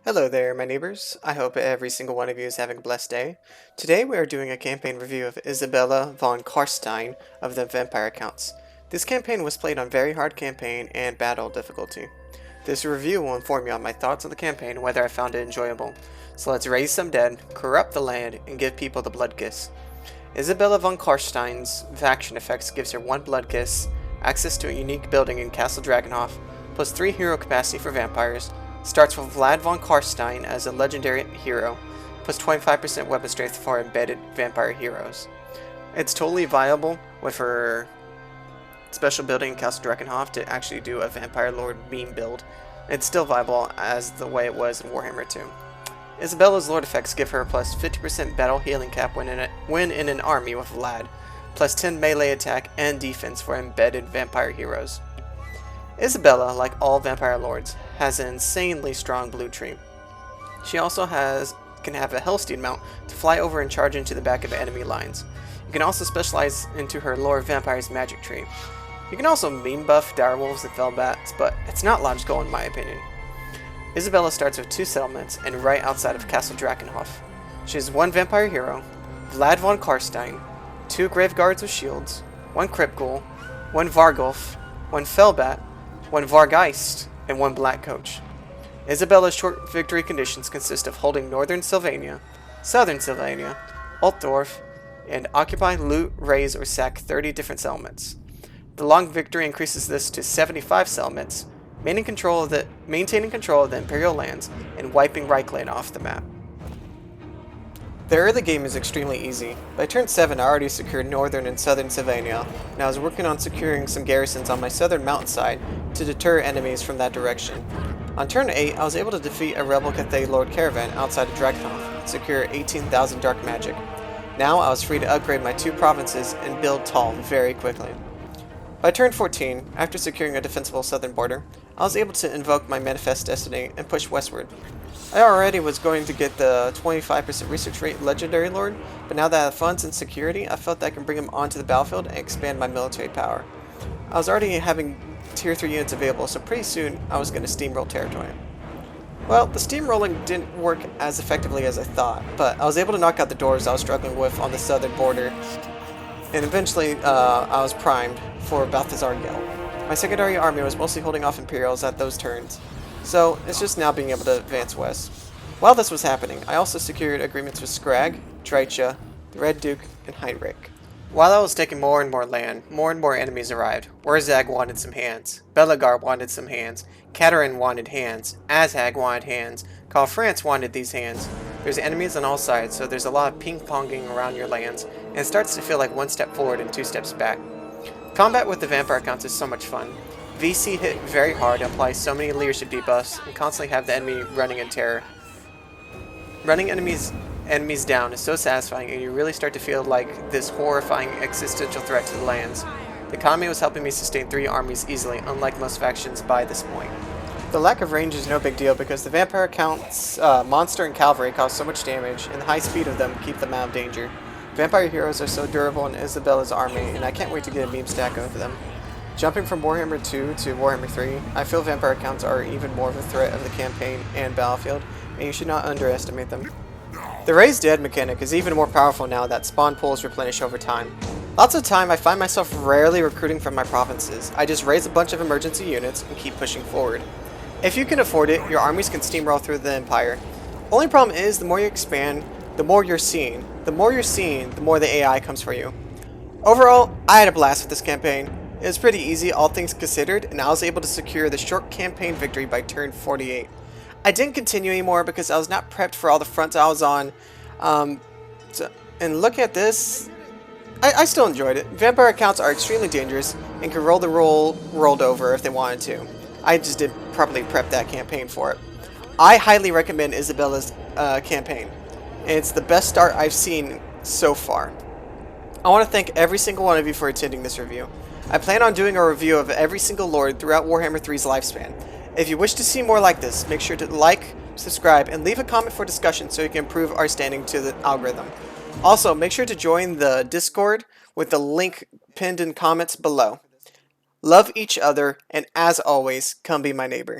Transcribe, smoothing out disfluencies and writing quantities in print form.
Hello there, my neighbors. I hope every single one of you is having a blessed day. Today we are doing a campaign review of Isabella von Carstein of the Vampire Accounts. This campaign was played on very hard campaign and battle difficulty. This review will inform you on my thoughts on the campaign and whether I found it enjoyable. So let's raise some dead, corrupt the land, and give people the blood kiss. Isabella von Carstein's faction effects gives her 1 blood kiss, access to a unique building in Castle Dragonhof, plus 3 hero capacity for vampires. Starts with Vlad von Carstein as a legendary hero, plus 25% weapon strength for embedded vampire heroes. It's totally viable with her special building in Castle Dragonhof to actually do a Vampire Lord meme build. It's still viable as the way it was in Warhammer 2. Isabella's Lord effects give her plus 50% battle healing cap when in an army with Vlad, plus 10 melee attack and defense for embedded vampire heroes. Isabella, like all Vampire Lords, has an insanely strong blue tree. She also can have a Hellsteed mount to fly over and charge into the back of enemy lines. You can also specialize into her Lore Vampire's magic tree. You can also meme buff direwolves and fellbats, but it's not logical in my opinion. Isabella starts with 2 settlements and right outside of Castle Drakenhof. She has 1 vampire hero, Vlad von Carstein, 2 grave guards with shields, 1 crypt ghoul, 1 vargulf, 1 fellbat, 1 Vargeist, and 1 Black Coach. Isabella's short victory conditions consist of holding Northern Sylvania, Southern Sylvania, Altdorf, and occupy, loot, raise, or sack 30 different settlements. The long victory increases this to 75 settlements, maintaining control of the Imperial lands, and wiping Reichland off the map. The early game is extremely easy. By turn 7 I already secured Northern and Southern Sylvania, and I was working on securing some garrisons on my southern mountainside to deter enemies from that direction. On turn 8 I was able to defeat a rebel Cathay Lord caravan outside of Drakenhof and secure 18,000 dark magic. Now I was free to upgrade my 2 provinces and build tall very quickly. By turn 14, after securing a defensible southern border, I was able to invoke my Manifest Destiny and push westward. I already was going to get the 25% research rate Legendary Lord, but now that I have funds and security, I felt that I can bring him onto the battlefield and expand my military power. I was already having tier 3 units available, so pretty soon I was going to steamroll territory. Well, the steamrolling didn't work as effectively as I thought, but I was able to knock out the doors I was struggling with on the southern border, and eventually I was primed for Balthazar Gill. My secondary army was mostly holding off Imperials at those turns, so it's just now being able to advance west. While this was happening, I also secured agreements with Scrag, Drycha, the Red Duke, and Heinrich. While I was taking more and more land, more and more enemies arrived. Wurzag wanted some hands, Belagar wanted some hands, Katerin wanted hands, Azhag wanted hands, Karl France wanted these hands. There's enemies on all sides, so there's a lot of ping-ponging around your lands, and it starts to feel like 1 step forward and 2 steps back. Combat with the Vampire Accounts is so much fun. VC hit very hard and applies so many leadership debuffs and constantly have the enemy running in terror. Running enemies down is so satisfying, and you really start to feel like this horrifying existential threat to the lands. The economy was helping me sustain 3 armies easily, unlike most factions by this point. The lack of range is no big deal because the Vampire Accounts, Monster and Cavalry cause so much damage, and the high speed of them keep them out of danger. Vampire heroes are so durable in Isabella's army, and I can't wait to get a meme stack over them. Jumping from Warhammer 2 to Warhammer 3, I feel Vampire Accounts are even more of a threat of the campaign and battlefield, and you should not underestimate them. The Raise Dead mechanic is even more powerful now that spawn pools replenish over time. Lots of the time I find myself rarely recruiting from my provinces. I just raise a bunch of emergency units and keep pushing forward. If you can afford it, your armies can steamroll through the Empire. Only problem is, the more you expand, the more you're seen. The more you're seen, the more the AI comes for you. Overall, I had a blast with this campaign. It was pretty easy, all things considered, and I was able to secure the short campaign victory by turn 48. I didn't continue anymore because I was not prepped for all the fronts I was on. And look at this. I still enjoyed it. Vampire Accounts are extremely dangerous and can roll the rolled over if they wanted to. I just didn't properly prep that campaign for it. I highly recommend Isabella's campaign. It's the best start I've seen so far. I want to thank every single one of you for attending this review. I plan on doing a review of every single Lord throughout Warhammer 3's lifespan. If you wish to see more like this, make sure to like, subscribe, and leave a comment for discussion so you can improve our standing to the algorithm. Also, make sure to join the Discord with the link pinned in comments below. Love each other, and as always, come be my neighbor.